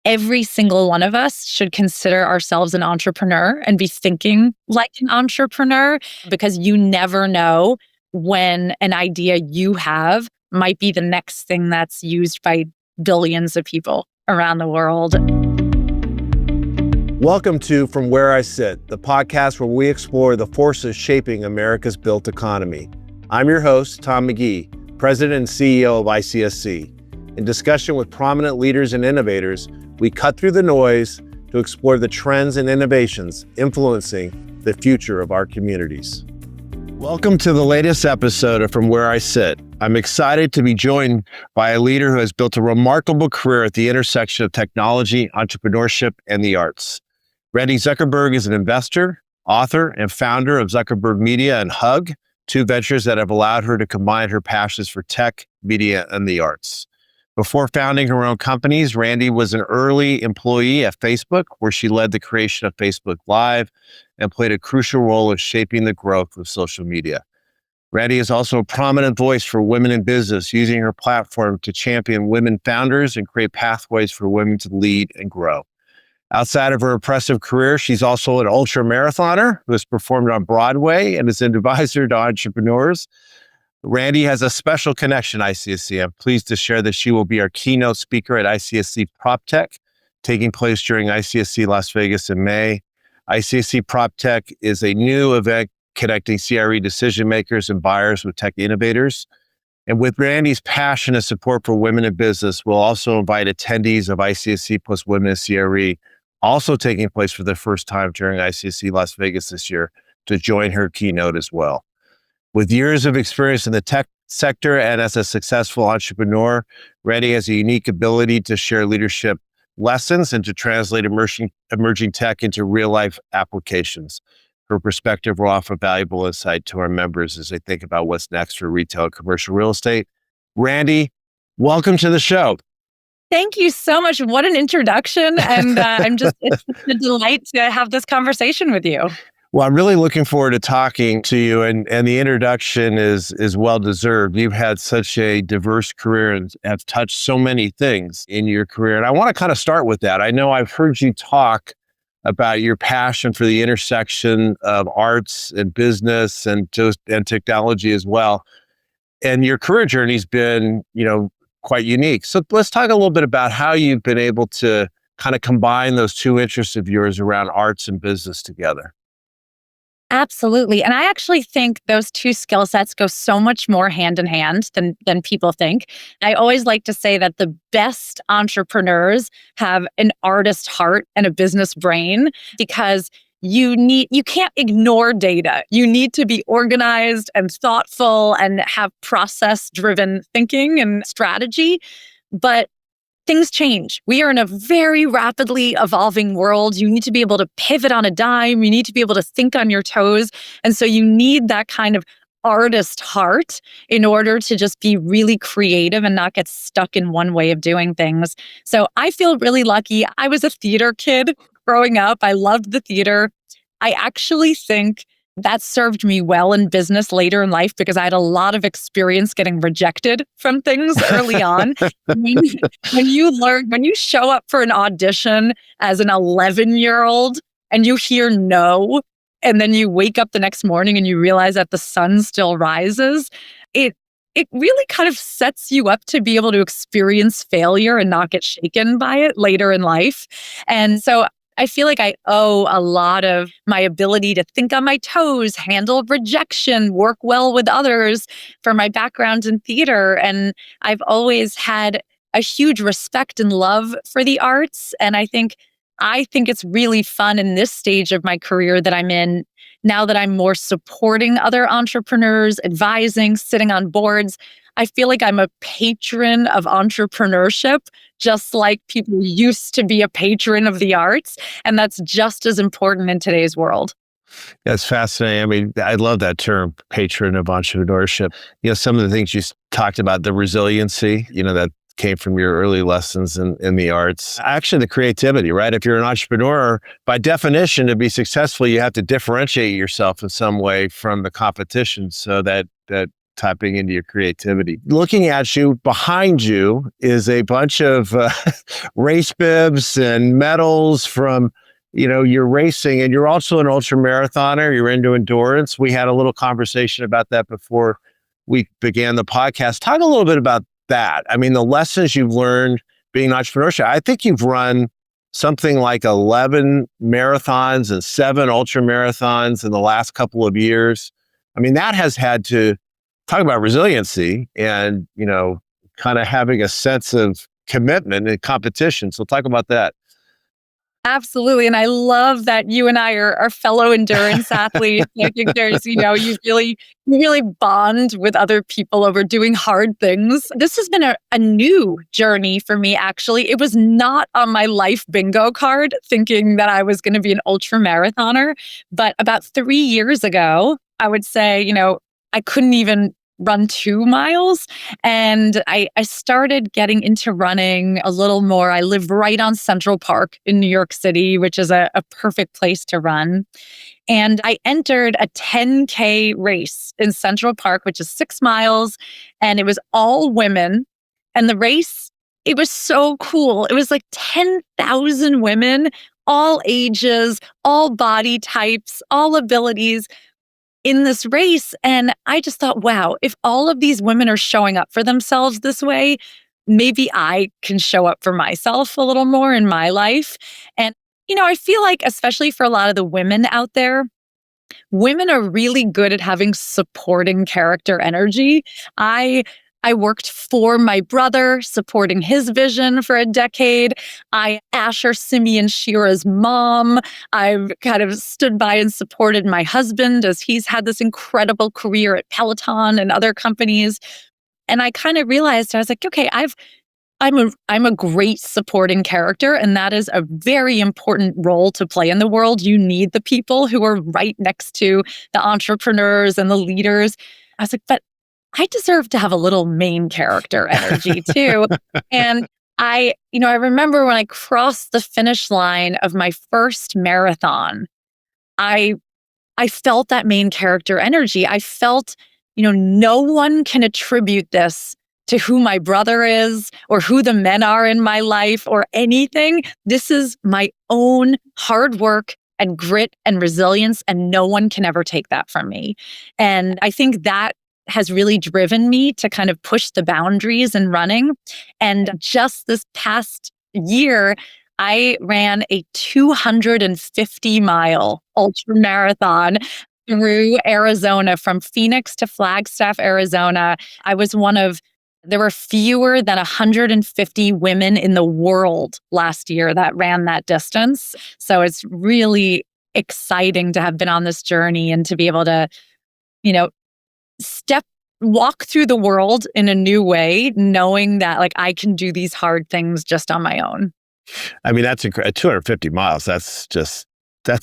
every single one of us should consider ourselves an entrepreneur and be thinking like an entrepreneur, because you never know when an idea you have might be the next thing that's used by billions of people around the world. Welcome to From Where I Sit, the podcast where we explore the forces shaping America's built economy. I'm your host, Tom McGee, President and CEO of ICSC. In discussion with prominent leaders and innovators, we cut through the noise to explore the trends and innovations influencing the future of our communities. Welcome to the latest episode of From Where I Sit. I'm excited to be joined by a leader who has built a remarkable career at the intersection of technology, entrepreneurship, and the arts. Randi Zuckerberg is an investor, author, and founder of Zuckerberg Media and Hug, two ventures that have allowed her to combine her passions for tech, media, and the arts. Before founding her own companies, Randi was an early employee at Facebook, where she led the creation of Facebook Live and played a crucial role in shaping the growth of social media. Randi is also a prominent voice for women in business, using her platform to champion women founders and create pathways for women to lead and grow. Outside of her impressive career, she's also an ultra marathoner who has performed on Broadway and is an advisor to entrepreneurs. Randi has a special connection at ICSC. I'm pleased to share that she will be our keynote speaker at ICSC PropTech, taking place during ICSC Las Vegas in May. ICSC PropTech is a new event connecting CRE decision makers and buyers with tech innovators. And with Randi's passion and support for women in business, we'll also invite attendees of ICSC plus Women in CRE, also taking place for the first time during ICSC Las Vegas this year, to join her keynote as well. With years of experience in the tech sector and as a successful entrepreneur, Randi has a unique ability to share leadership lessons and to translate emerging tech into real-life applications. Her perspective will offer valuable insight to our members as they think about what's next for retail and commercial real estate. Randi, welcome to the show. Thank you so much. What an introduction. And it's a delight to have this conversation with you. Well, I'm really looking forward to talking to you, and the introduction is well-deserved. You've had such a diverse career and have touched so many things in your career. And I want to kind of start with that. I know I've heard you talk about your passion for the intersection of arts and business and technology as well. And your career journey's been, quite unique. So let's talk a little bit about how you've been able to kind of combine those two interests of yours around arts and business together. Absolutely. And I actually think those two skill sets go so much more hand in hand than people think. I always like to say that the best entrepreneurs have an artist heart and a business brain, because you can't ignore data. You need to be organized and thoughtful and have process-driven thinking and strategy. But things change. We are in a very rapidly evolving world. You need to be able to pivot on a dime. You need to be able to think on your toes. And so you need that kind of artist heart in order to just be really creative and not get stuck in one way of doing things. So I feel really lucky. I was a theater kid growing up. I loved the theater. I actually think that served me well in business later in life, because I had a lot of experience getting rejected from things early on. When you show up for an audition as an 11-year-old and you hear no, and then you wake up the next morning and you realize that the sun still rises, it really kind of sets you up to be able to experience failure and not get shaken by it later in life. And so I feel like I owe a lot of my ability to think on my toes, handle rejection, work well with others for my background in theater. And I've always had a huge respect and love for the arts. And I think it's really fun in this stage of my career that I'm in, now that I'm more supporting other entrepreneurs, advising, sitting on boards. I feel like I'm a patron of entrepreneurship, just like people used to be a patron of the arts. And that's just as important in today's world. That's fascinating. I mean, I love that term, patron of entrepreneurship. Some of the things you talked about, the resiliency, that came from your early lessons in the arts. Actually, the creativity, right? If you're an entrepreneur, by definition, to be successful, you have to differentiate yourself in some way from the competition so that tapping into your creativity. Looking at you, behind you is a bunch of race bibs and medals from, your racing, and you're also an ultra marathoner. You're into endurance. We had a little conversation about that before we began the podcast. Talk a little bit about that. I mean, the lessons you've learned being an entrepreneurship. I think you've run something like 11 marathons and 7 ultra marathons in the last couple of years. I mean, that has had to talk about resiliency and, kind of having a sense of commitment and competition. So talk about that. Absolutely. And I love that you and I are fellow endurance athletes. I think there's, you really bond with other people over doing hard things. This has been a new journey for me, actually. It was not on my life bingo card thinking that I was going to be an ultra marathoner. But about 3 years ago, I would say, I couldn't even run 2 miles. And I started getting into running a little more. I live right on Central Park in New York City, which is a perfect place to run. And I entered a 10K race in Central Park, which is 6 miles. And it was all women. And the race, it was so cool. It was like 10,000 women, all ages, all body types, all abilities in this race. And I just thought, wow, if all of these women are showing up for themselves this way, maybe I can show up for myself a little more in my life. And, I feel like, especially for a lot of the women out there, women are really good at having supporting character energy. I worked for my brother, supporting his vision for a decade. I Asher, Simeon, Shira's mom. I've kind of stood by and supported my husband as he's had this incredible career at Peloton and other companies. And I kind of realized, I was like, okay, I'm a great supporting character, and that is a very important role to play in the world. You need the people who are right next to the entrepreneurs and the leaders. I was like, but I deserve to have a little main character energy too. And I remember when I crossed the finish line of my first marathon, I felt that main character energy. I felt, no one can attribute this to who my brother is or who the men are in my life or anything. This is my own hard work and grit and resilience, and no one can ever take that from me. And I think that has really driven me to kind of push the boundaries in running. And just this past year, I ran a 250-mile ultra marathon through Arizona, from Phoenix to Flagstaff, Arizona. There were fewer than 150 women in the world last year that ran that distance. So it's really exciting to have been on this journey and to be able to, walk through the world in a new way, knowing that I can do these hard things just on my own. I mean, that's 250 miles. That's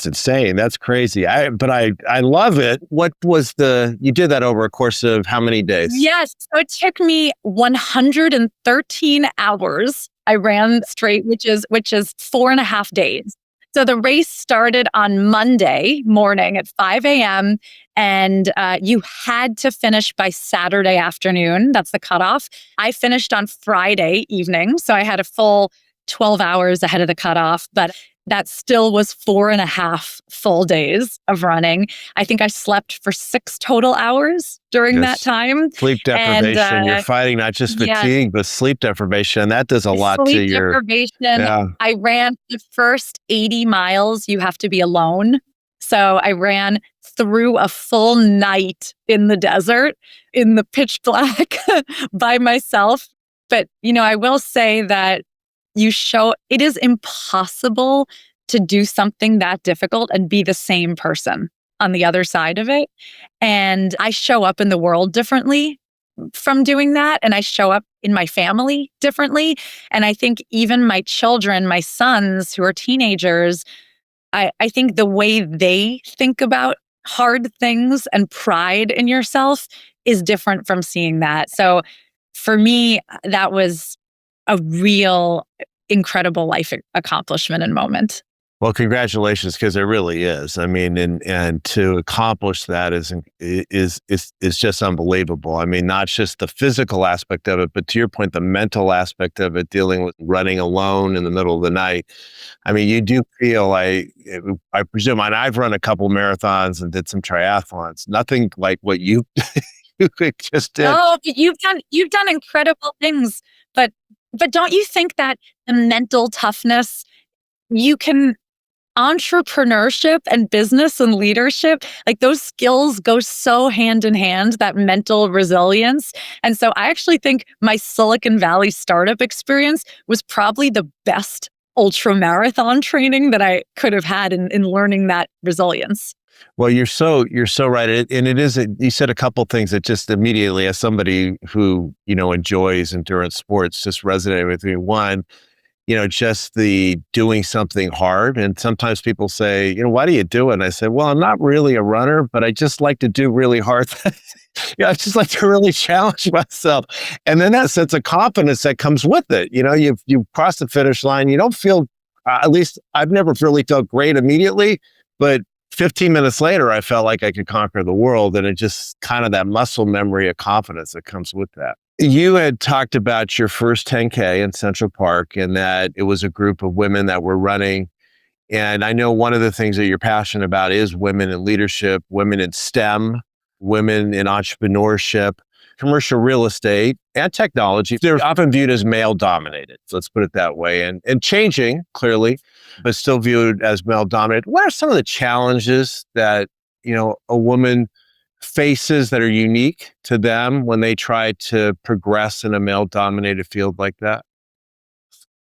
insane. That's crazy. But I love it. You did that over a course of how many days? Yes. So it took me 113 hours. I ran straight, which is 4.5 days. So the race started on Monday morning at 5 a.m. and you had to finish by Saturday afternoon. That's the cutoff. I finished on Friday evening. So I had a full 12 hours ahead of the cutoff, but that still was 4.5 full days of running. I think I slept for 6 total hours during that time. Sleep deprivation. And, you're fighting not just fatigue, but sleep deprivation. That does a lot to your... Sleep deprivation. Yeah. I ran the first 80 miles. You have to be alone. So I ran through a full night in the desert, in the pitch black by myself. But, I will say that it is impossible to do something that difficult and be the same person on the other side of it. And I show up in the world differently from doing that. And I show up in my family differently. And I think even my children, my sons who are teenagers, I think the way they think about hard things and pride in yourself is different from seeing that. So for me, that was a real incredible life accomplishment and moment. Well, congratulations, because it really is. I mean, and to accomplish that is just unbelievable. I mean, not just the physical aspect of it, but to your point, the mental aspect of it, dealing with running alone in the middle of the night. I mean, you do feel like, I presume, and I've run a couple marathons and did some triathlons. Nothing like what you you just did. Oh, but you've done incredible things, but don't you think that the mental toughness you can entrepreneurship and business and leadership, like those skills go so hand in hand, that mental resilience. And so I actually think my Silicon Valley startup experience was probably the best ultra marathon training that I could have had in learning that resilience. Well, you're so right. And it is, you said a couple things that just immediately, as somebody who, enjoys endurance sports, just resonated with me. One, just the doing something hard. And sometimes people say, why do you do it? And I say, well, I'm not really a runner, but I just like to do really hard things. I just like to really challenge myself. And then that sense of confidence that comes with it. You've crossed the finish line. You don't feel, at least I've never really felt great immediately, but 15 minutes later, I felt like I could conquer the world. And it just kind of that muscle memory of confidence that comes with that. You had talked about your first 10K in Central Park, and that it was a group of women that were running. And I know one of the things that you're passionate about is women in leadership, women in STEM, women in entrepreneurship, commercial real estate, and technology. They're often viewed as male dominated. So let's put it that way. And changing, clearly, but still viewed as male dominated. What are some of the challenges that, a woman faces that are unique to them when they try to progress in a male dominated field like that?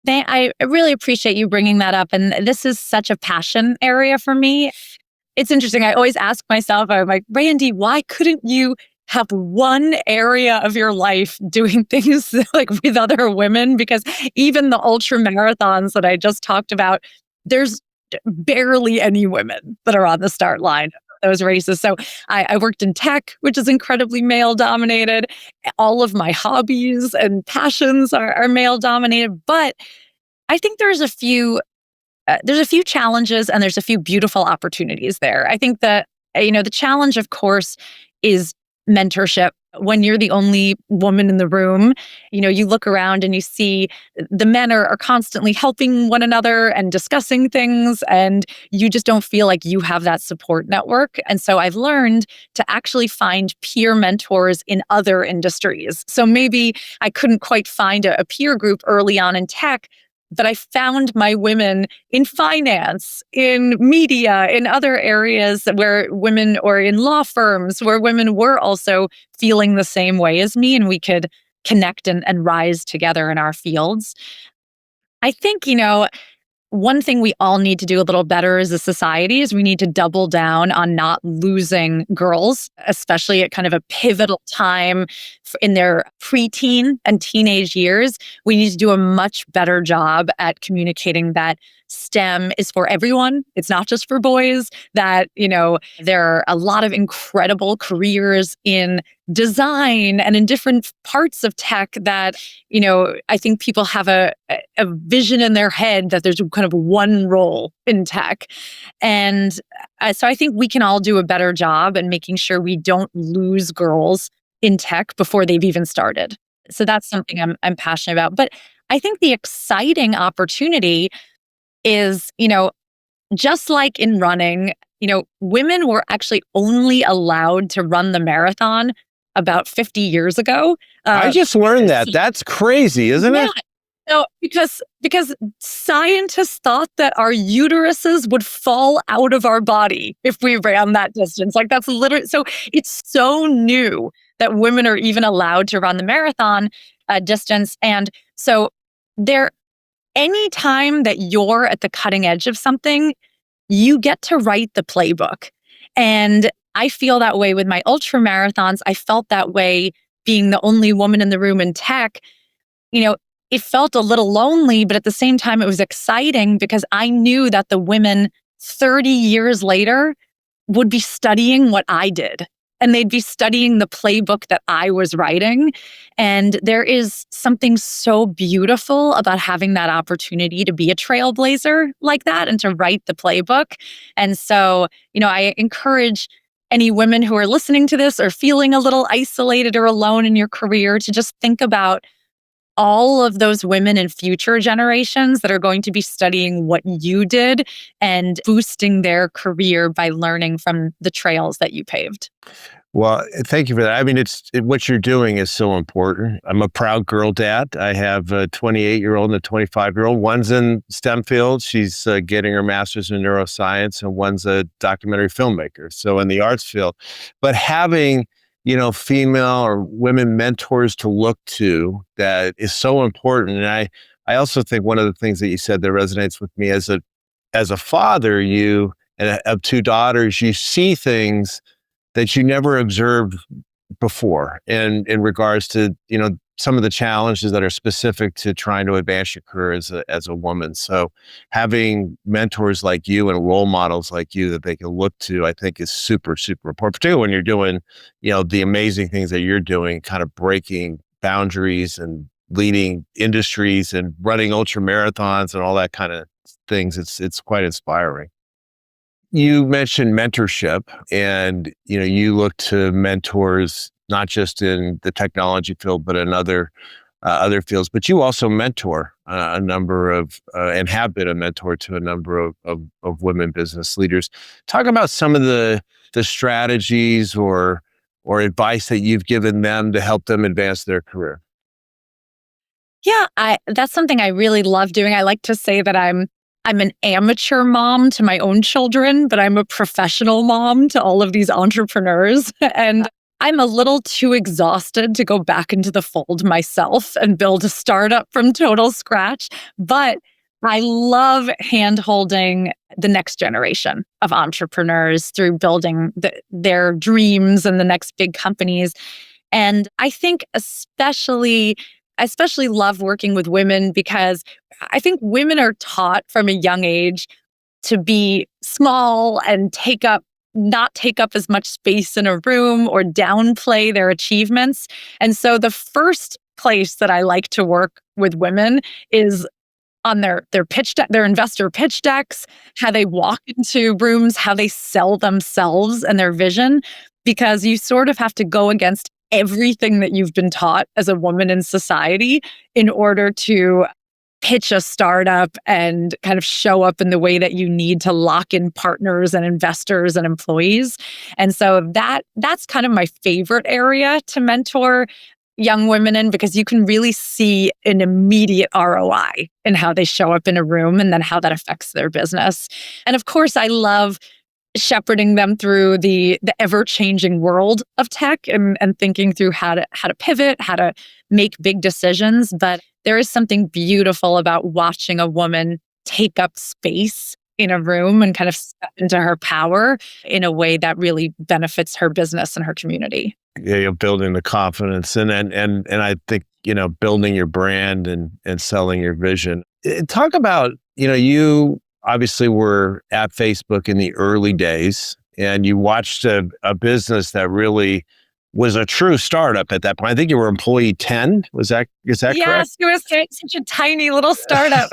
I really appreciate you bringing that up. And this is such a passion area for me. It's interesting. I always ask myself, I'm like, Randy, why couldn't you have one area of your life doing things like with other women? Because even the ultra marathons that I just talked about, there's barely any women that are on the start line of those races. So I worked in tech, which is incredibly male dominated. All of my hobbies and passions are male dominated. But I think there's a few challenges and there's a few beautiful opportunities there. I think that, the challenge, of course, is mentorship. When you're the only woman in the room, you look around and you see the men are constantly helping one another and discussing things, and you just don't feel like you have that support network. And so I've learned to actually find peer mentors in other industries. So maybe I couldn't quite find a peer group early on in tech, but I found my women in finance, in media, in other areas where women, or in law firms where women were also feeling the same way as me, and we could connect and rise together in our fields. I think, one thing we all need to do a little better as a society is we need to double down on not losing girls, especially at kind of a pivotal time in their preteen and teenage years. We need to do a much better job at communicating that STEM is for everyone. It's not just for boys, that, there are a lot of incredible careers in design and in different parts of tech that, I think people have a vision in their head that there's kind of one role in tech. And so I think we can all do a better job in making sure we don't lose girls in tech before they've even started. So that's something I'm passionate about. But I think the exciting opportunity is, just like in running, women were actually only allowed to run the marathon about 50 years ago. I just learned that. That's crazy, isn't it? No, because scientists thought that our uteruses would fall out of our body if we ran that distance. Like, that's literally, so it's so new that women are even allowed to run the marathon distance. And so any time that you're at the cutting edge of something, you get to write the playbook. And I feel that way with my ultra marathons. I felt that way being the only woman in the room in tech. It felt a little lonely, but at the same time, it was exciting because I knew that the women 30 years later would be studying what I did. and they'd be studying the playbook that I was writing. And there is something so beautiful about having that opportunity to be a trailblazer like that and to write the playbook. And so, I encourage any women who are listening to this or feeling a little isolated or alone in your career to just think about all of those women in future generations that are going to be studying what you did and boosting their career by learning from the trails that you paved. Well, thank you for that. I mean, what you're doing is so important. I'm a proud girl dad. I have a 28-year-old and a 25-year-old. One's in STEM field. She's getting her master's in neuroscience, and one's a documentary filmmaker. So in the arts field, but having female or women mentors to look to, that is so important. And I also think one of the things that you said that resonates with me as a father, you and of two daughters, you see things that you never observed before, and in regards to some of the challenges that are specific to trying to advance your career as a woman. So having mentors like you and role models like you that they can look to, I think, is super, super important, particularly when you're doing the amazing things that you're doing, kind of breaking boundaries and leading industries and running ultra marathons and all that kind of things. It's quite inspiring. You mentioned mentorship, and you look to mentors not just in the technology field, but in other fields. But you also mentor a number of and have been a mentor to a number of women business leaders. Talk about some of the strategies or advice that you've given them to help them advance their career. Yeah, that's something I really love doing. I like to say that I'm an amateur mom to my own children, but I'm a professional mom to all of these entrepreneurs. And I'm a little too exhausted to go back into the fold myself and build a startup from total scratch. But I love hand-holding the next generation of entrepreneurs through building their dreams and the next big companies. And I think I especially love working with women because I think women are taught from a young age to be small and not take up as much space in a room or downplay their achievements. And so the first place that I like to work with women is on their pitch deck, their investor pitch decks, how they walk into rooms, how they sell themselves and their vision, because you sort of have to go against everything that you've been taught as a woman in society in order to pitch a startup and kind of show up in the way that you need to lock in partners and investors and employees. And so that's kind of my favorite area to mentor young women in, because you can really see an immediate ROI in how they show up in a room and then how that affects their business. And of course, I love shepherding them through the ever-changing world of tech and thinking through how to pivot, how to make big decisions. But there is something beautiful about watching a woman take up space in a room and kind of step into her power in a way that really benefits her business and her community. Yeah, you're building the confidence and I think, building your brand and selling your vision. Talk about, you obviously were at Facebook in the early days, and you watched a business that really was a true startup at that point. I think you were employee 10. Is that correct? Yes, it was such a tiny little startup.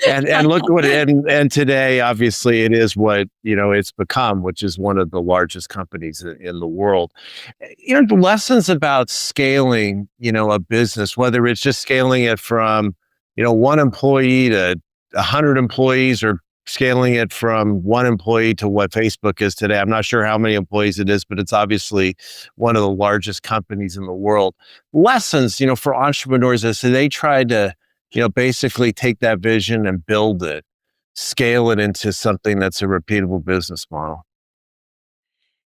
and look what and today, obviously, it is what it's become, which is one of the largest companies in the world. The lessons about scaling, a business, whether it's just scaling it from one employee to 100 employees, or scaling it from one employee to what Facebook is today. I'm not sure how many employees it is, but it's obviously one of the largest companies in the world. Lessons, for entrepreneurs as they try to, basically take that vision and build it, scale it into something that's a repeatable business model.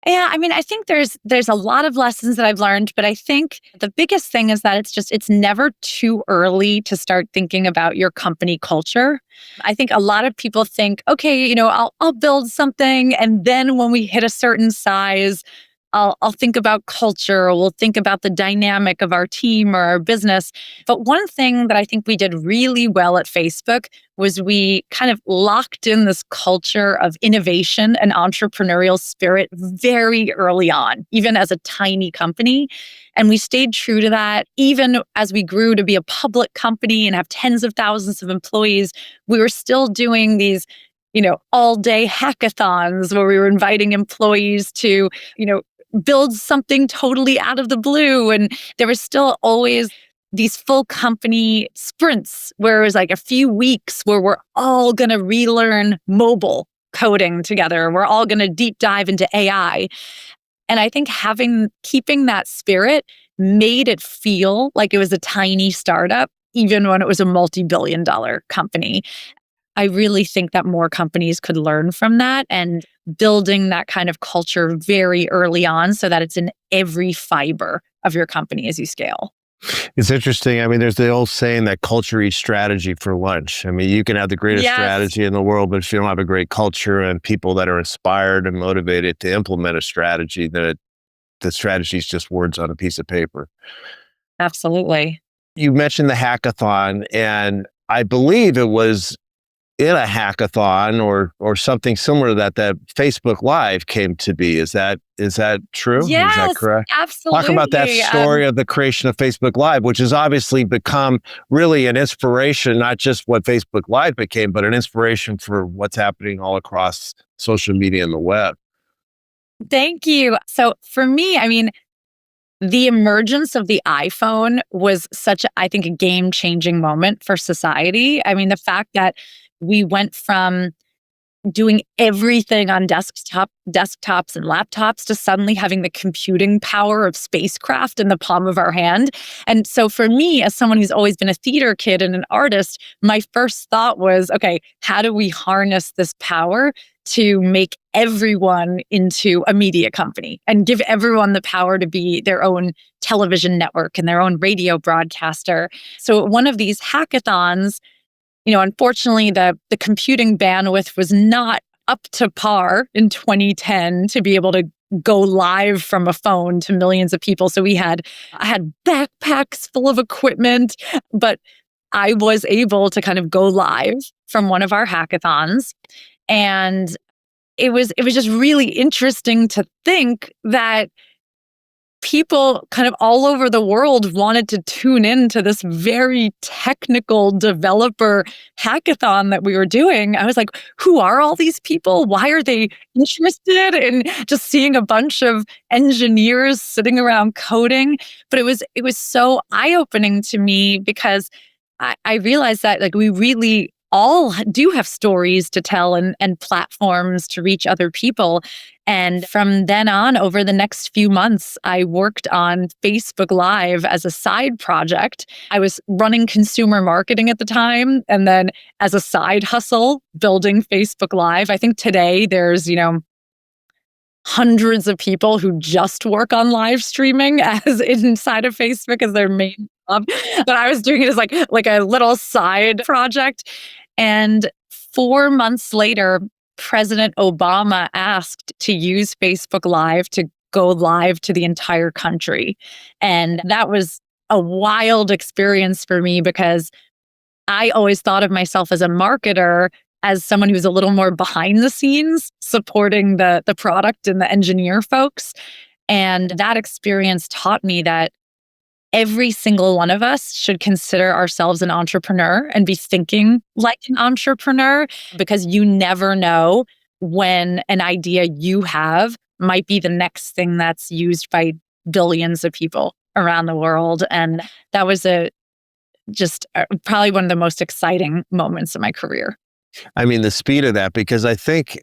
Yeah, I mean, I think there's a lot of lessons that I've learned, but I think the biggest thing is that it's never too early to start thinking about your company culture. I think a lot of people think, okay, I'll build something, and then when we hit a certain size, I'll think about culture, or we'll think about the dynamic of our team or our business. But one thing that I think we did really well at Facebook was we kind of locked in this culture of innovation and entrepreneurial spirit very early on, even as a tiny company. And we stayed true to that. Even as we grew to be a public company and have tens of thousands of employees, we were still doing these, all day hackathons where we were inviting employees to, build something totally out of the blue. And there was still always these full company sprints where it was like a few weeks where we're all going to relearn mobile coding together. We're all going to deep dive into AI. And I think keeping that spirit made it feel like it was a tiny startup, even when it was a multi-billion-dollar company. I really think that more companies could learn from that and building that kind of culture very early on so that it's in every fiber of your company as you scale. It's interesting. I mean, there's the old saying that culture eats strategy for lunch. I mean, you can have the greatest strategy in the world, but if you don't have a great culture and people that are inspired and motivated to implement a strategy, then the strategy is just words on a piece of paper. Absolutely. You mentioned the hackathon, and I believe it was in a hackathon or something similar to that Facebook Live came to be. Is that true? Yes, is that correct? Absolutely. Talk about that story of the creation of Facebook Live, which has obviously become really an inspiration, not just what Facebook Live became, but an inspiration for what's happening all across social media and the web. Thank you. So for me, I mean, the emergence of the iPhone was I think, a game-changing moment for society. I mean, the fact that we went from doing everything on desktops and laptops to suddenly having the computing power of spacecraft in the palm of our hand. And so for me, as someone who's always been a theater kid and an artist, my first thought was, okay, how do we harness this power to make everyone into a media company and give everyone the power to be their own television network and their own radio broadcaster? So one of these hackathons, unfortunately, the computing bandwidth was not up to par in 2010 to be able to go live from a phone to millions of people. So I had backpacks full of equipment, but I was able to kind of go live from one of our hackathons. And it was just really interesting to think that people kind of all over the world wanted to tune in to this very technical developer hackathon that we were doing. I was like, who are all these people? Why are they interested in just seeing a bunch of engineers sitting around coding? But it was so eye-opening to me because I realized that we really all do have stories to tell and platforms to reach other people. And from then on, over the next few months, I worked on Facebook Live as a side project. I was running consumer marketing at the time, and then as a side hustle, building Facebook Live. I think today there's, hundreds of people who just work on live streaming as inside of Facebook as their main job. But I was doing it as like a little side project. And 4 months later, President Obama asked to use Facebook Live to go live to the entire country. And that was a wild experience for me because I always thought of myself as a marketer, as someone who's a little more behind the scenes, supporting the product and the engineer folks. And that experience taught me that every single one of us should consider ourselves an entrepreneur and be thinking like an entrepreneur, because you never know when an idea you have might be the next thing that's used by billions of people around the world. And that was probably one of the most exciting moments of my career. I mean, the speed of that, because I think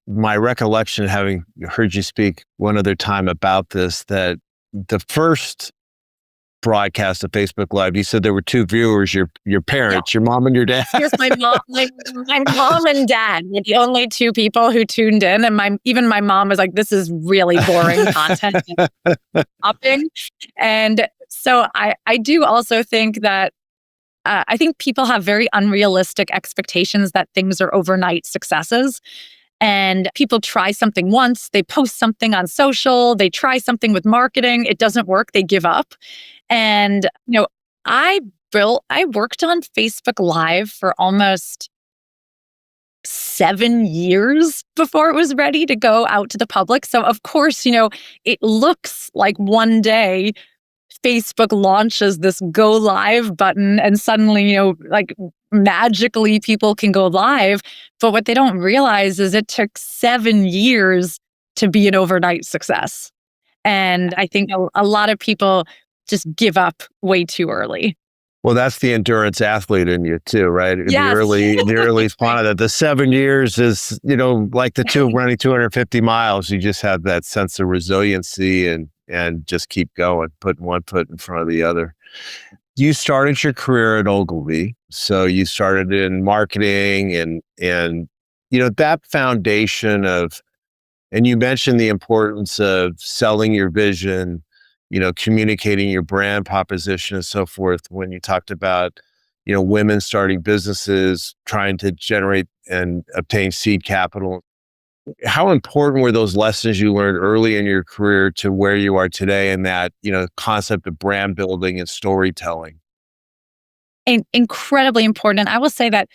my recollection, having heard you speak one other time about this, that the first broadcast of Facebook Live, you said there were two viewers, your parents, your mom and your dad. Here's my mom, my mom and dad were the only two people who tuned in. And even my mom was like, this is really boring content. And so I do also think that I think people have very unrealistic expectations that things are overnight successes. And people try something once, they post something on social, they try something with marketing, it doesn't work, they give up. And, I I worked on Facebook Live for almost 7 years before it was ready to go out to the public. So, of course, it looks like one day Facebook launches this go live button and suddenly, like magically people can go live. But what they don't realize is it took 7 years to be an overnight success. And I think a lot of people just give up way too early. Well, that's the endurance athlete in you too, right? Yes. In the early fun of that. The 7 years is, like the two running 250 miles. You just have that sense of resiliency and just keep going, putting one foot in front of the other. You started your career at Ogilvy. So you started in marketing and that foundation of, and you mentioned the importance of selling your vision, communicating your brand proposition and so forth when you talked about, women starting businesses, trying to generate and obtain seed capital. How important were those lessons you learned early in your career to where you are today in that, concept of brand building and storytelling? Incredibly important. And I will say that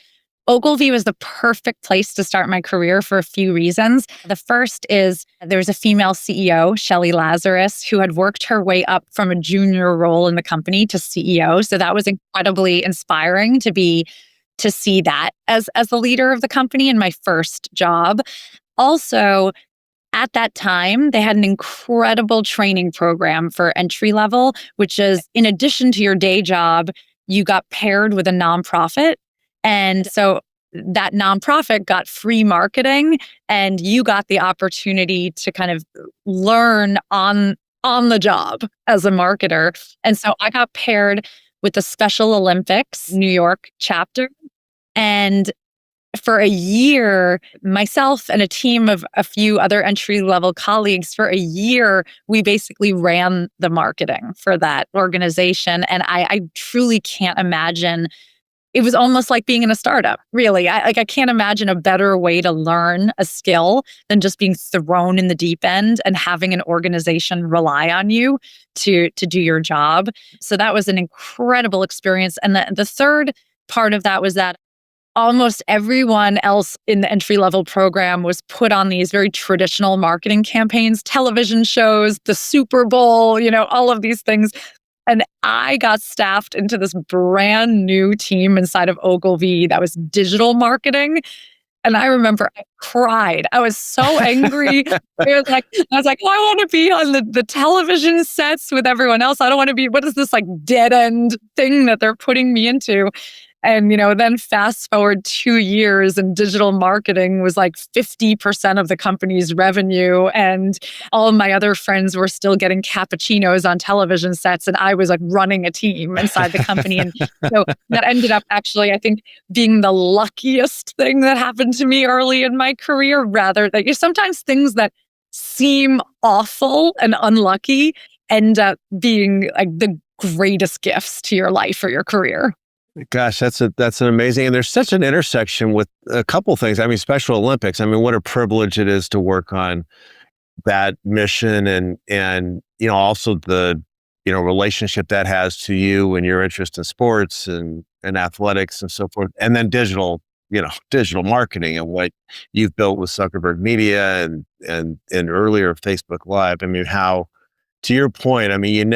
Ogilvy was the perfect place to start my career for a few reasons. The first is there was a female CEO, Shelley Lazarus, who had worked her way up from a junior role in the company to CEO. So that was incredibly inspiring to see that as the leader of the company in my first job. Also, at that time, they had an incredible training program for entry level, which is in addition to your day job, you got paired with a nonprofit. And so that nonprofit got free marketing and you got the opportunity to kind of learn on the job as a marketer. And so I got paired with the Special Olympics New York chapter. And for a year, myself and a team of a few other entry level colleagues, for a year, we basically ran the marketing for that organization. And I truly can't imagine. It was almost like being in a startup, really. I can't imagine a better way to learn a skill than just being thrown in the deep end and having an organization rely on you to do your job. So that was an incredible experience. And the third part of that was that almost everyone else in the entry-level program was put on these very traditional marketing campaigns, television shows, the Super Bowl, all of these things. And I got staffed into this brand new team inside of Ogilvy that was digital marketing. And I remember I cried. I was so angry. I was like, I want to be on the television sets with everyone else. I don't want to be, what is this like dead end thing that they're putting me into? And, then fast forward 2 years and digital marketing was like 50% of the company's revenue. And all of my other friends were still getting cappuccinos on television sets. And I was like running a team inside the company. And so that ended up actually, I think, being the luckiest thing that happened to me early in my career, rather than sometimes things that seem awful and unlucky end up being like the greatest gifts to your life or your career. Gosh, that's an amazing, and there's such an intersection with a couple things. I mean, Special Olympics. I mean, what a privilege it is to work on that mission, and also the relationship that has to you and your interest in sports and athletics and so forth, and then digital marketing and what you've built with Zuckerberg Media and earlier Facebook Live. I mean, how, to your point, I mean,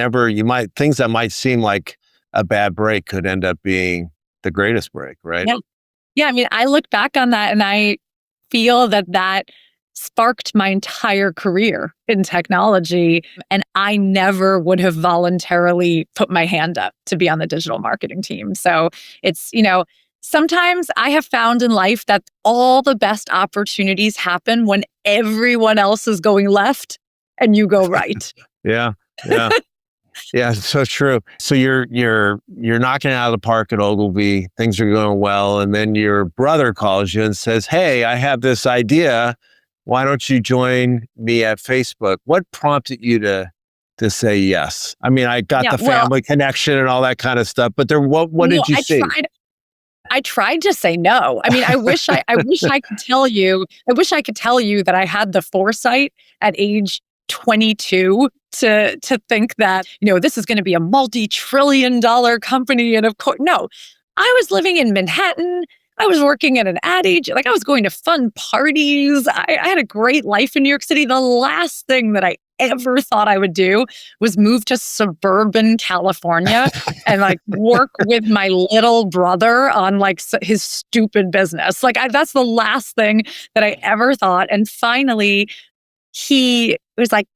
things that might seem like a bad break could end up being the greatest break, right? Yeah. Yeah. I mean, I look back on that and I feel that sparked my entire career in technology. And I never would have voluntarily put my hand up to be on the digital marketing team. So it's, sometimes I have found in life that all the best opportunities happen when everyone else is going left and you go right. Yeah. Yeah. Yeah, so true. So you're knocking it out of the park at Ogilvy. Things are going well, and then your brother calls you and says, "Hey, I have this idea. Why don't you join me at Facebook?" What prompted you to say yes? I mean, I got the family connection and all that kind of stuff, but what did you see? I tried to say no. I mean, I wish I could tell you, that I had the foresight at age 22 to think that, this is going to be a multi-trillion-dollar company. And of course, no, I was living in Manhattan. I was working at an ad age. Like, I was going to fun parties. I had a great life in New York City. The last thing that I ever thought I would do was move to suburban California and like work with my little brother on like his stupid business. Like, that's the last thing that I ever thought. And finally, he was like,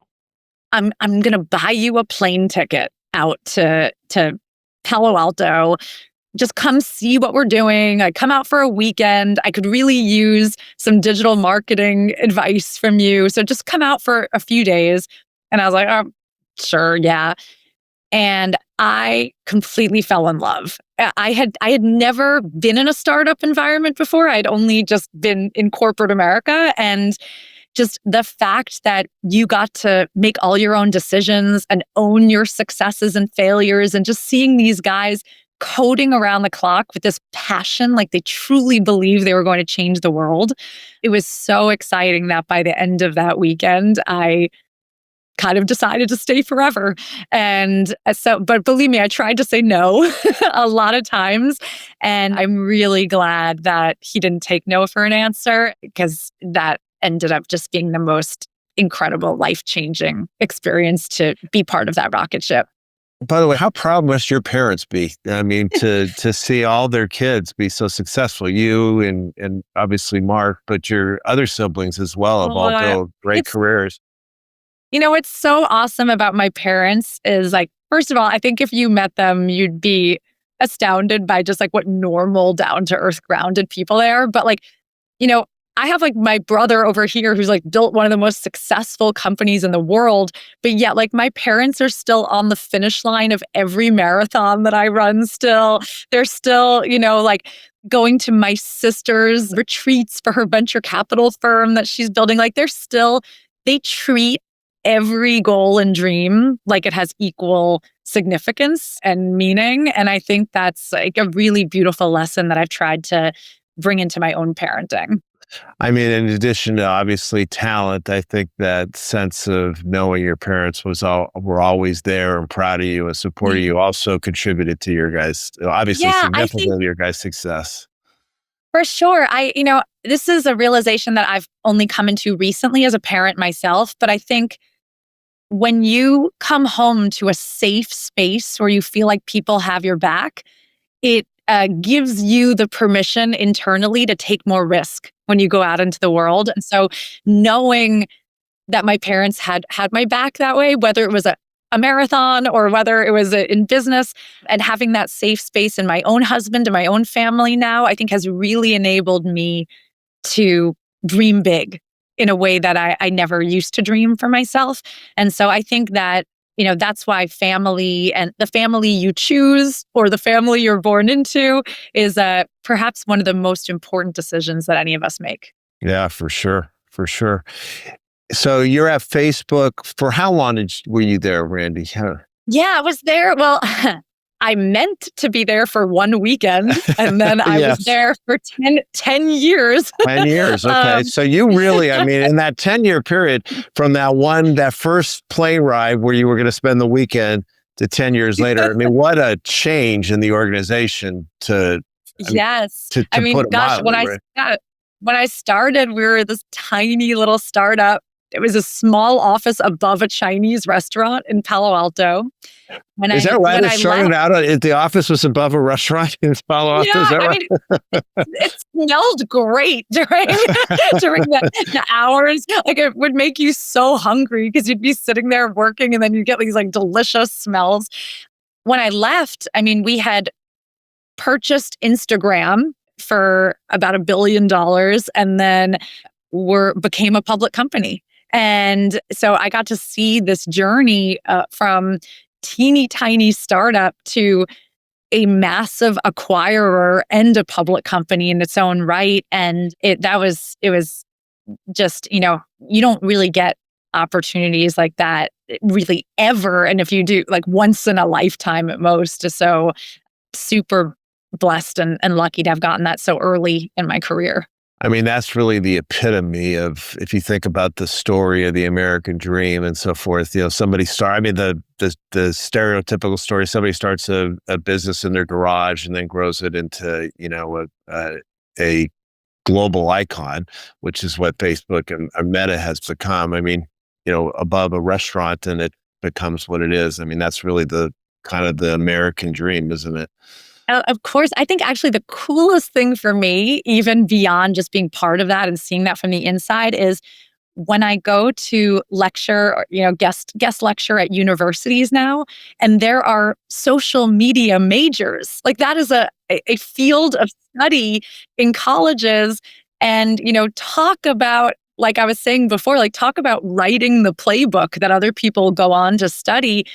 I'm going to buy you a plane ticket out to Palo Alto. Just come see what we're doing. I come out for a weekend. I could really use some digital marketing advice from you. So just come out for a few days. And I was like, oh, sure, yeah. And I completely fell in love. I had never been in a startup environment before. I'd only just been in corporate America. And just the fact that you got to make all your own decisions and own your successes and failures, and just seeing these guys coding around the clock with this passion, like they truly believe they were going to change the world. It was so exciting that by the end of that weekend, I kind of decided to stay forever. And so, but believe me, I tried to say no a lot of times. And I'm really glad that he didn't take no for an answer, because that ended up just being the most incredible, life-changing experience to be part of that rocket ship. By the way, how proud must your parents be? I mean, to see all their kids be so successful, you and obviously Mark, but your other siblings as well have all built great careers. What's so awesome about my parents is, like, first of all, I think if you met them, you'd be astounded by just like what normal, down-to-earth, grounded people they are. But like, I have like my brother over here who's like built one of the most successful companies in the world, but yet like my parents are still on the finish line of every marathon that I run still. They're still, like going to my sister's retreats for her venture capital firm that she's building. Like they treat every goal and dream like it has equal significance and meaning. And I think that's like a really beautiful lesson that I've tried to bring into my own parenting. I mean, in addition to obviously talent, I think that sense of knowing your parents were always there and proud of you and supporting you also contributed to your guys, obviously significantly to your guys' success. For sure. This is a realization that I've only come into recently as a parent myself, but I think when you come home to a safe space where you feel like people have your back, it gives you the permission internally to take more risk when you go out into the world. And so knowing that my parents had my back that way, whether it was a marathon or whether it was in business, and having that safe space in my own husband and my own family now, I think has really enabled me to dream big in a way that I never used to dream for myself. And so I think that that's why family, and the family you choose or the family you're born into, is perhaps one of the most important decisions that any of us make. Yeah, for sure. For sure. So you're at Facebook. For how long were you there, Randi? Yeah, I was there. Well, I meant to be there for one weekend, and then I was there for 10 years. 10 years. Okay. So you really, I mean, in that 10-year period, from that first plane ride where you were going to spend the weekend to 10 years later, I mean, what a change in the organization to put gosh, when I started, we were this tiny little startup. It was a small office above a Chinese restaurant in Palo Alto. Is that right? It started out, the office was above a restaurant in Palo Alto? Yeah, Is that right? It smelled great during the hours. Like, it would make you so hungry because you'd be sitting there working and then you get these like delicious smells. When I left, we had purchased Instagram for about $1 billion and then became a public company. And so I got to see this journey from teeny tiny startup to a massive acquirer and a public company in its own right. And it was just, you don't really get opportunities like that really ever. And if you do, like once in a lifetime at most. So super blessed and lucky to have gotten that so early in my career. I mean, that's really the epitome of, if you think about the story of the American dream and so forth, I mean, the stereotypical story, somebody starts a business in their garage and then grows it into, a global icon, which is what Facebook and Meta has become. I mean, above a restaurant and it becomes what it is. I mean, that's really the kind of the American dream, isn't it? Of course, I think actually the coolest thing for me, even beyond just being part of that and seeing that from the inside, is when I go to lecture or guest lecture at universities now, and there are social media majors. Like that is a field of study in colleges, and talk about, like I was saying before, like talk about writing the playbook that other people go on to study.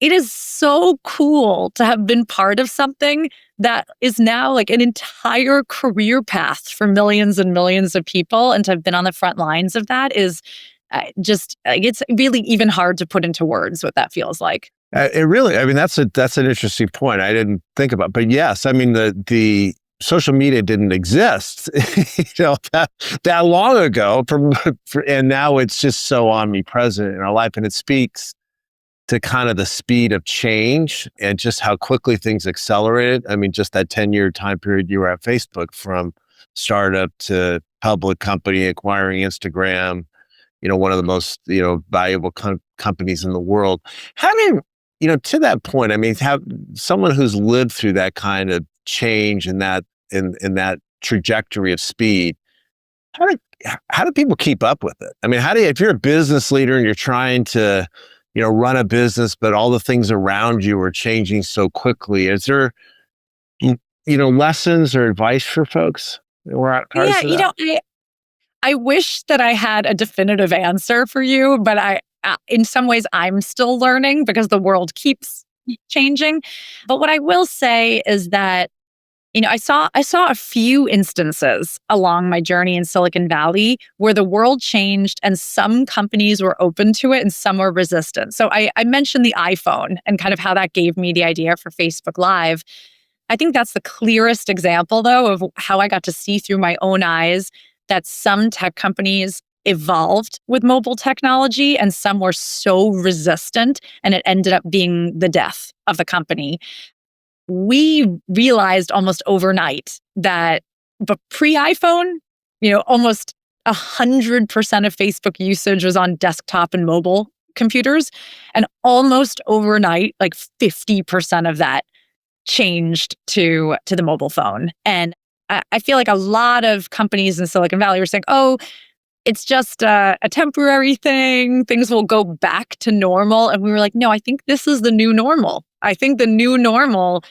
It is so cool to have been part of something that is now like an entire career path for millions and millions of people. And to have been on the front lines of that is it's really even hard to put into words what that feels like. It really, I mean, that's an interesting point. I didn't think about, but yes, I mean, the social media didn't exist, that long ago and now it's just so omnipresent in our life, and it speaks to kind of the speed of change and just how quickly things accelerated. I mean, just that 10-year time period you were at Facebook, from startup to public company acquiring Instagram, one of the most, valuable companies in the world. How do to that point, I mean, have someone who's lived through that kind of change and that in that trajectory of speed, how do people keep up with it? I mean, if you're a business leader and you're trying to run a business, but all the things around you are changing so quickly. Is there, lessons or advice for folks? I wish that I had a definitive answer for you, but in some ways, I'm still learning because the world keeps changing. But what I will say is that I saw a few instances along my journey in Silicon Valley where the world changed and some companies were open to it and some were resistant. So I mentioned the iPhone and kind of how that gave me the idea for Facebook Live. I think that's the clearest example, though, of how I got to see through my own eyes that some tech companies evolved with mobile technology and some were so resistant, and it ended up being the death of the company. We realized almost overnight that, but pre-iPhone, almost 100% of Facebook usage was on desktop and mobile computers. And almost overnight, like 50% of that changed to the mobile phone. And I feel like a lot of companies in Silicon Valley were saying, oh, it's just a temporary thing. Things will go back to normal. And we were like, no, I think this is the new normal. I think the new normal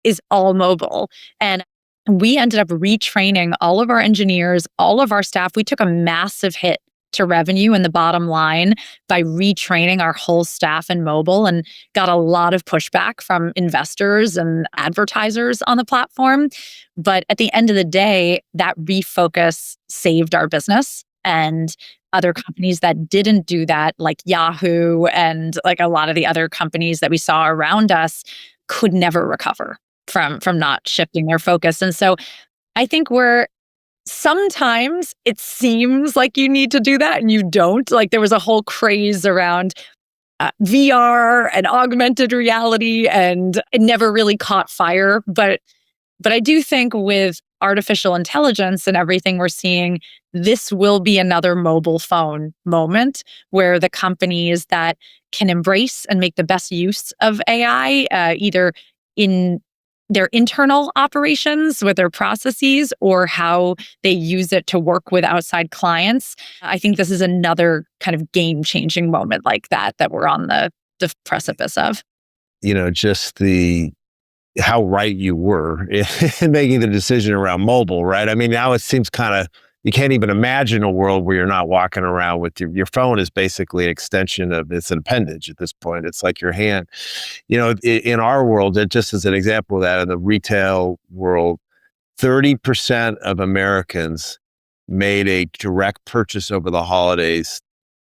is all mobile. And we ended up retraining all of our engineers, all of our staff. We took a massive hit to revenue and the bottom line by retraining our whole staff in mobile, and got a lot of pushback from investors and advertisers on the platform. But at the end of the day, that refocus saved our business. And other companies that didn't do that, like Yahoo and like a lot of the other companies that we saw around us, could never recover from not shifting their focus. And so I think sometimes it seems like you need to do that and you don't. Like there was a whole craze around VR and augmented reality, and it never really caught fire. But I do think with artificial intelligence and everything we're seeing, this will be another mobile phone moment where the companies that can embrace and make the best use of AI, either in their internal operations with their processes or how they use it to work with outside clients. I think this is another kind of game-changing moment like that we're on the precipice of. Just how right you were in making the decision around mobile, right? I mean, now it seems you can't even imagine a world where you're not walking around with your phone is basically an extension of, it's an appendage at this point. It's like your hand. In our world, just as an example of that, in the retail world, 30% of Americans made a direct purchase over the holidays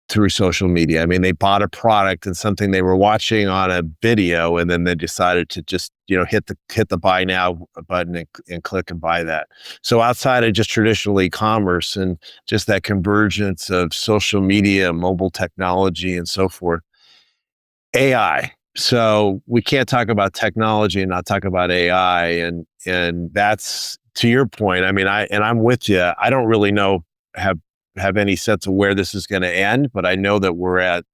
through social media. I mean, they bought a product and something they were watching on a video, and then they decided to just, hit the buy now button and click and buy that. So outside of just traditional e-commerce and just that convergence of social media, mobile technology, and so forth, AI. So we can't talk about technology and not talk about AI. And that's, to your point. I mean, I'm with you. I don't really have any sense of where this is going to end, but I know that we're at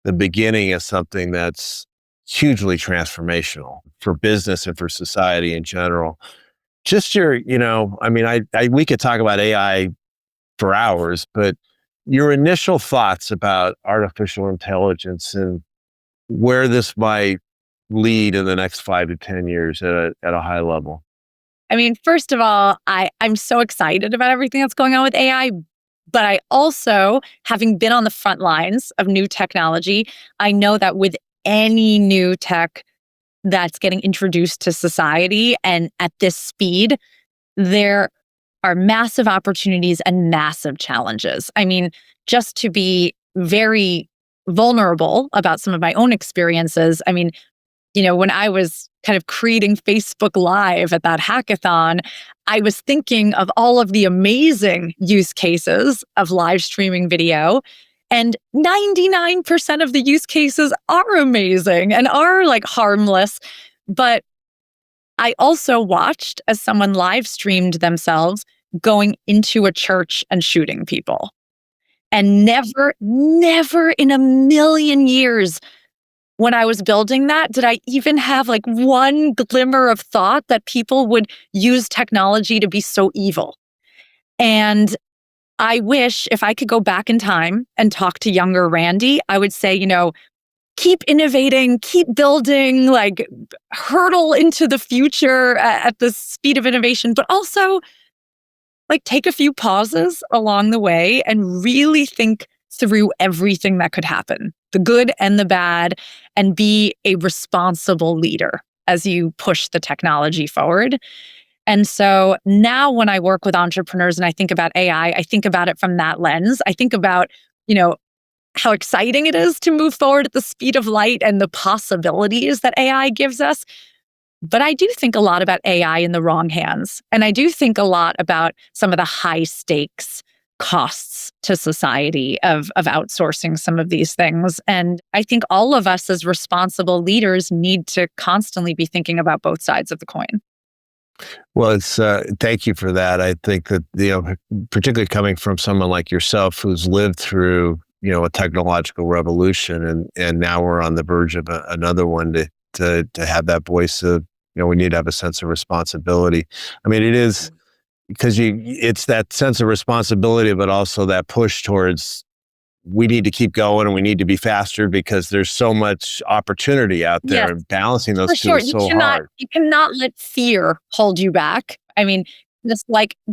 the beginning of something that's hugely transformational for business and for society in general. Just I mean, we could talk about AI for hours, but your initial thoughts about artificial intelligence and where this might lead in the next 5 to 10 years at a high level. I mean, first of all, I'm so excited about everything that's going on with AI, but I also, having been on the front lines of new technology, I know that with any new tech that's getting introduced to society and at this speed, there are massive opportunities and massive challenges. I mean, just to be very vulnerable about some of my own experiences, I mean, when I was kind of creating Facebook Live at that hackathon, I was thinking of all of the amazing use cases of live streaming video. And 99% of the use cases are amazing and are like harmless. But I also watched as someone live streamed themselves going into a church and shooting people. And never in a million years when I was building that, did I even have like one glimmer of thought that people would use technology to be so evil. And I wish if I could go back in time and talk to younger Randy, I would say, keep innovating, keep building, like hurtle into the future at the speed of innovation, but also like take a few pauses along the way and really think through everything that could happen, the good and the bad, and be a responsible leader as you push the technology forward. And so now when I work with entrepreneurs and I think about AI, I think about it from that lens. I think about, how exciting it is to move forward at the speed of light and the possibilities that AI gives us. But I do think a lot about AI in the wrong hands. And I do think a lot about some of the high stakes costs to society of outsourcing some of these things. And I think all of us as responsible leaders need to constantly be thinking about both sides of the coin. Well, thank you for that. I think that, particularly coming from someone like yourself who's lived through, a technological revolution, and now we're on the verge of another one, to have that voice of, we need to have a sense of responsibility. I mean, it is because it's that sense of responsibility, but also that push towards, we need to keep going and we need to be faster because there's so much opportunity out there, Yes, and balancing those for two sure. is so hard. You cannot let fear hold you back. I mean,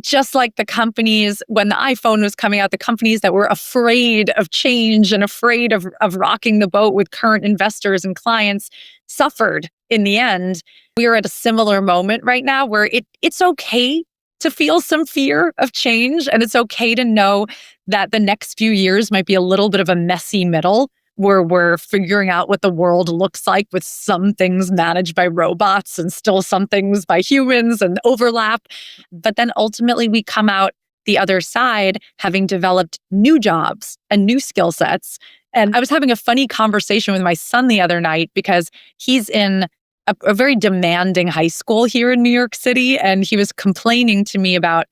just like the companies, when the iPhone was coming out, the companies that were afraid of change and afraid of rocking the boat with current investors and clients suffered in the end. We are at a similar moment right now where it's okay to feel some fear of change, and it's okay to know that the next few years might be a little bit of a messy middle where we're figuring out what the world looks like with some things managed by robots and still some things by humans and overlap. But then ultimately we come out the other side having developed new jobs and new skill sets. And I was having a funny conversation with my son the other night because he's in a very demanding high school here in New York City. And he was complaining to me about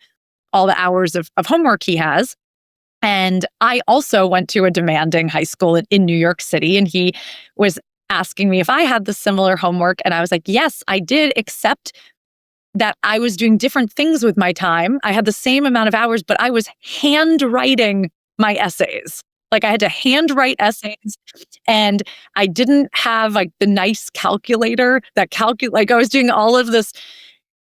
all the hours of homework he has. And I also went to a demanding high school in New York City, and he was asking me if I had the similar homework. And I was like, yes, I did, except that I was doing different things with my time. I had the same amount of hours, but I was handwriting my essays. Like I had to handwrite essays, and I didn't have like the nice calculator that like I was doing all of this.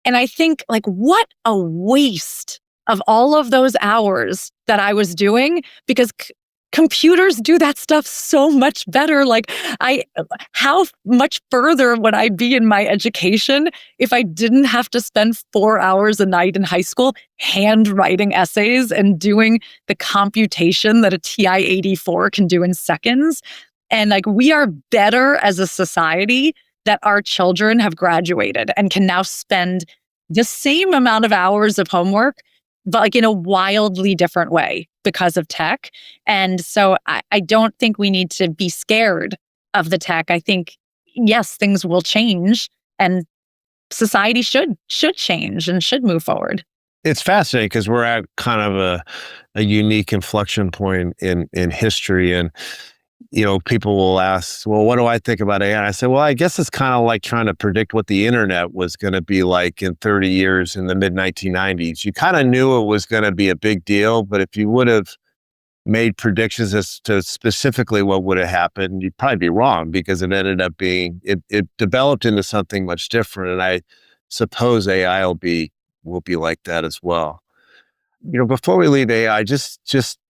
And I think like, what a waste of all of those hours that I was doing, because computers do that stuff so much better. Like, how much further would I be in my education if I didn't have to spend 4 hours a night in high school handwriting essays and doing the computation that a TI-84 can do in seconds? And like, we are better as a society that our children have graduated and can now spend the same amount of hours of homework, but like in a wildly different way because of tech. And so I don't think we need to be scared of the tech. I think, yes, things will change and society should change and should move forward. It's fascinating because we're at kind of a unique inflection point in history. And, people will ask, well, what do I think about AI? And I say, well, I guess it's kind of like trying to predict what the internet was going to be like in 30 years in the mid 1990s. You kind of knew it was going to be a big deal, but if you would have made predictions as to specifically what would have happened, you'd probably be wrong because it ended up being, it developed into something much different. And I suppose AI will be like that as well. Before we leave AI, just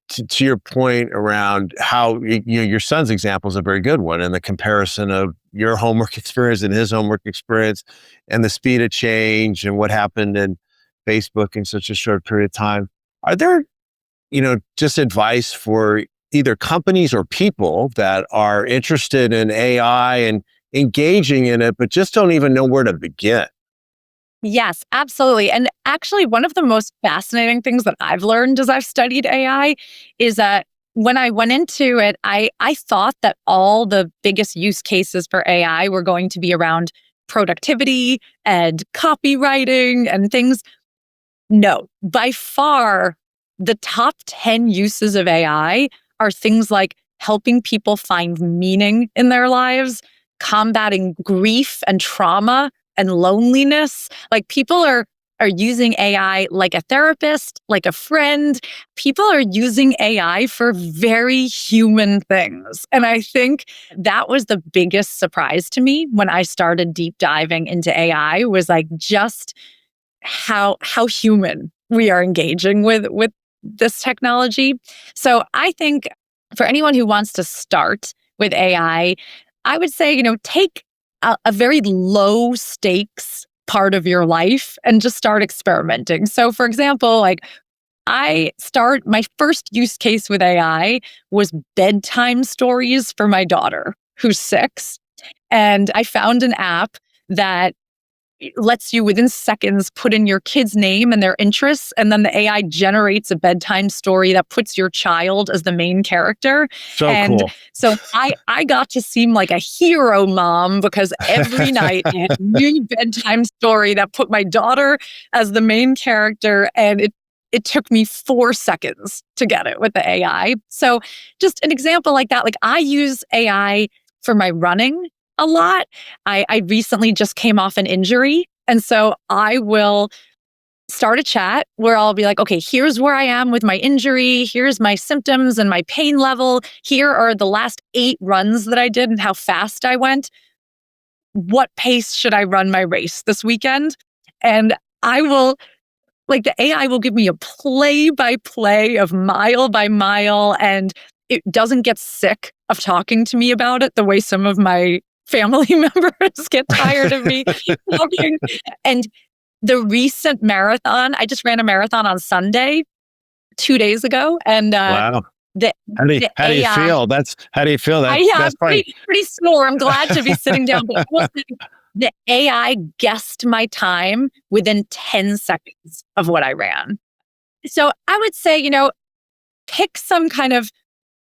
to your point around how your son's example is a very good one, and the comparison of your homework experience and his homework experience, and the speed of change and what happened in Facebook in such a short period of time. Are there, just advice for either companies or people that are interested in AI and engaging in it, but just don't even know where to begin? Yes, absolutely. And actually, one of the most fascinating things that I've learned as I've studied AI is that when I went into it, I thought that all the biggest use cases for AI were going to be around productivity and copywriting and things. No, by far, the top 10 uses of AI are things like helping people find meaning in their lives, combating grief and trauma and loneliness. Like, people are using AI like a therapist, like a friend. People are using AI for very human things. And I think that was the biggest surprise to me when I started deep diving into AI, was like just how human we are engaging with this technology. So I think for anyone who wants to start with AI, I would say, take a very low stakes part of your life and just start experimenting. So for example, like, my first use case with AI was bedtime stories for my daughter, who's 6. And I found an app that lets you within seconds put in your kid's name and their interests, and then the AI generates a bedtime story that puts your child as the main character. So And cool. so I got to seem like a hero mom because every night I had a new bedtime story that put my daughter as the main character, and it took me 4 seconds to get it with the AI. So just an example like that. Like, I use AI for my running a lot. I recently just came off an injury. And so I will start a chat where I'll be like, okay, here's where I am with my injury. Here's my symptoms and my pain level. Here are the last 8 runs that I did and how fast I went. What pace should I run my race this weekend? And the AI will give me a play by play of mile by mile. And it doesn't get sick of talking to me about it the way some of my family members get tired of me talking. And the recent marathon, I just ran a marathon on Sunday, 2 days ago, and Wow. the How do you AI, feel? How do you feel? I'm That's probably pretty sore. I'm glad to be sitting down, but I will say the AI guessed my time within 10 seconds of what I ran. So I would say, pick some kind of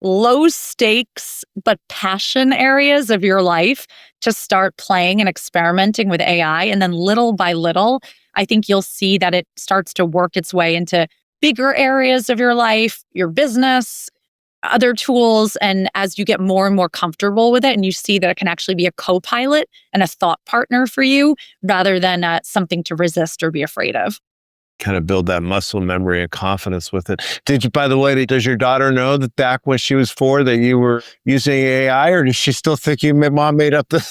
low stakes but passion areas of your life to start playing and experimenting with AI. And then little by little, I think you'll see that it starts to work its way into bigger areas of your life, your business, other tools. And as you get more and more comfortable with it and you see that it can actually be a co-pilot and a thought partner for you rather than something to resist or be afraid of. kind of build that muscle memory and confidence with it. By the way, does your daughter know that back when she was 4 that you were using AI, or does she still think mom made up the,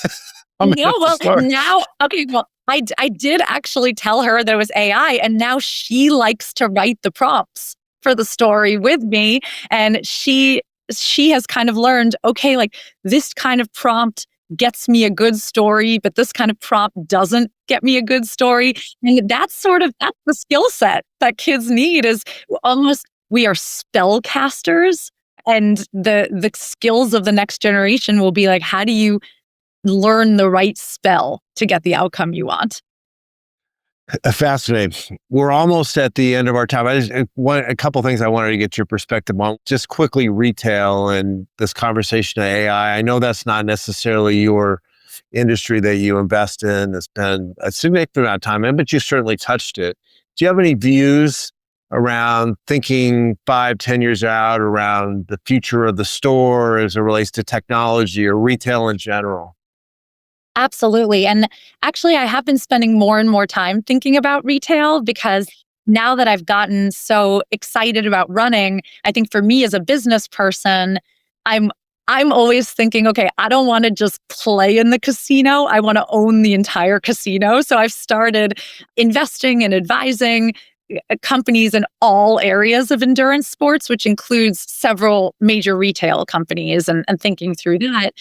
No, well, story? now, okay, well, I did actually tell her that it was AI, and now she likes to write the prompts for the story with me. And she she has kind of learned, okay, like this kind of prompt gets me a good story, but this kind of prompt doesn't get me a good story. And that's the skill set that kids need is almost we are spellcasters. And the skills of the next generation will be like, how do you learn the right spell to get the outcome you want? Fascinating. We're almost at the end of our time. A couple things I wanted to get your perspective on. Just quickly, retail and this conversation of AI. I know that's not necessarily your industry that you invest in. It's been a significant amount of time in, but you certainly touched it. Do you have any views around thinking 5, 10 years out around the future of the store as it relates to technology or retail in general? Absolutely. And actually, I have been spending more and more time thinking about retail because now that I've gotten so excited about running, I think for me as a business person, I'm I'm always thinking, okay, I don't want to just play in the casino. I want to own the entire casino. So I've started investing and advising companies in all areas of endurance sports, which includes several major retail companies and thinking through that.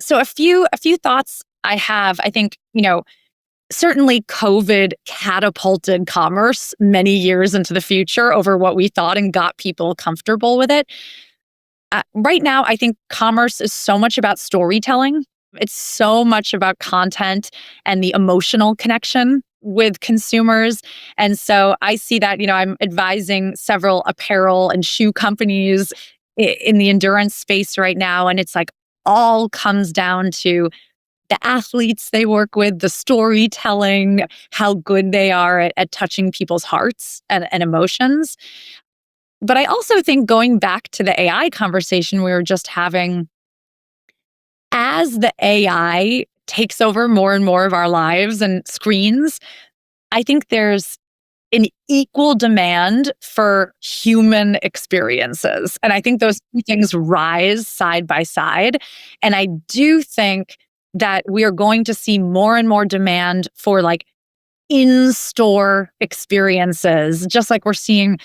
So a few thoughts I have. I think, certainly COVID catapulted commerce many years into the future over what we thought and got people comfortable with it. Right now, I think commerce is so much about storytelling. It's so much about content and the emotional connection with consumers. And so I see that, I'm advising several apparel and shoe companies in the endurance space right now. And it's like all comes down to the athletes they work with, the storytelling, how good they are at touching people's hearts and emotions. But I also think going back to the AI conversation we were just having, as the AI takes over more and more of our lives and screens, I think there's an equal demand for human experiences. And I think those two things rise side by side. And I do think that we are going to see more and more demand for like in-store experiences, just like we're seeing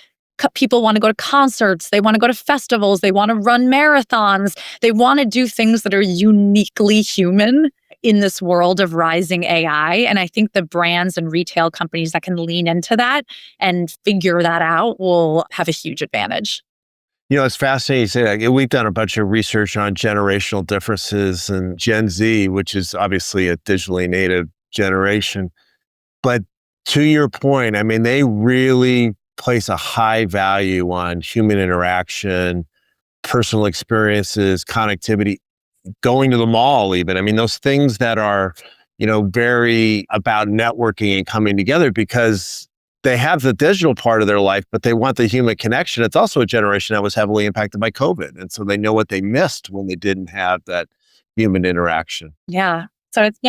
people want to go to concerts, they want to go to festivals, they want to run marathons, they want to do things that are uniquely human in this world of rising AI. And I think the brands and retail companies that can lean into that and figure that out will have a huge advantage. It's fascinating you say that. We've done a bunch of research on generational differences and Gen Z, which is obviously a digitally native generation. But to your point, I mean, they really place a high value on human interaction, personal experiences, connectivity, going to the mall even. I mean, those things that are, very about networking and coming together because they have the digital part of their life, but they want the human connection. It's also a generation that was heavily impacted by COVID. And so they know what they missed when they didn't have that human interaction. Yeah. So it's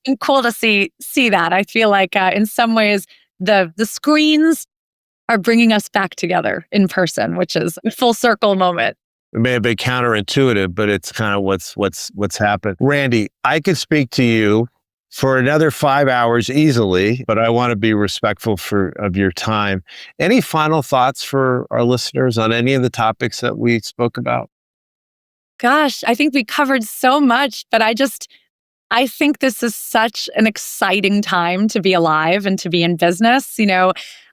been cool to see that. I feel like in some ways the screens are bringing us back together in person, which is a full circle moment. It may have been counterintuitive, but it's kind of what's happened. Randy, I could speak to you for another 5 hours easily, but I want to be respectful of your time. Any final thoughts for our listeners on any of the topics that we spoke about? Gosh, I think we covered so much, but I think this is such an exciting time to be alive and to be in business.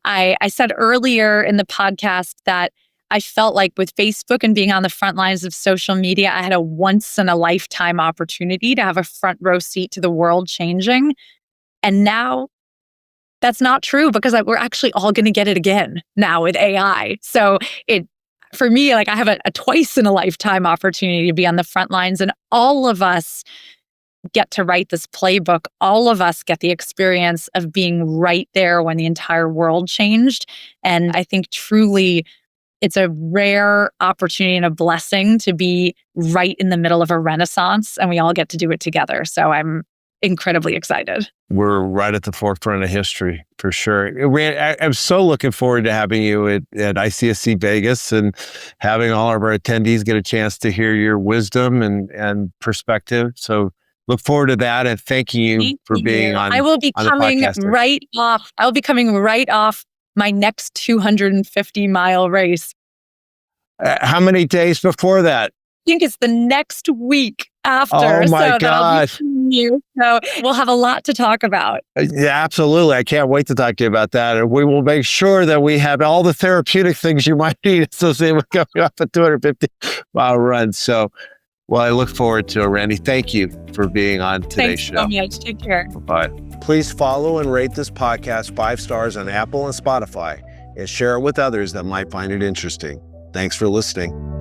I said earlier in the podcast that I felt like with Facebook and being on the front lines of social media, I had a once in a lifetime opportunity to have a front row seat to the world changing. And now that's not true because we're actually all going to get it again now with AI. So for me, like I have a twice in a lifetime opportunity to be on the front lines, and all of us get to write this playbook. All of us get the experience of being right there when the entire world changed. And I think truly it's a rare opportunity and a blessing to be right in the middle of a renaissance, and we all get to do it together. So I'm incredibly excited. We're right at the forefront of history for sure. I'm so looking forward to having you at ICSC Vegas and having all of our attendees get a chance to hear your wisdom and perspective. So look forward to that, and thanking you for being on. I will be coming right off. I will be coming right off my next 250-mile race. How many days before that? I think it's the next week after. Oh my so gosh. So we'll have a lot to talk about. Yeah, absolutely. I can't wait to talk to you about that. And we will make sure that we have all the therapeutic things you might need associated with coming off a 250-mile run. So, well, I look forward to it, Randy. Thank you for being on today's show. Thanks so much. Take care. Bye. Please follow and rate this podcast 5 stars on Apple and Spotify and share it with others that might find it interesting. Thanks for listening.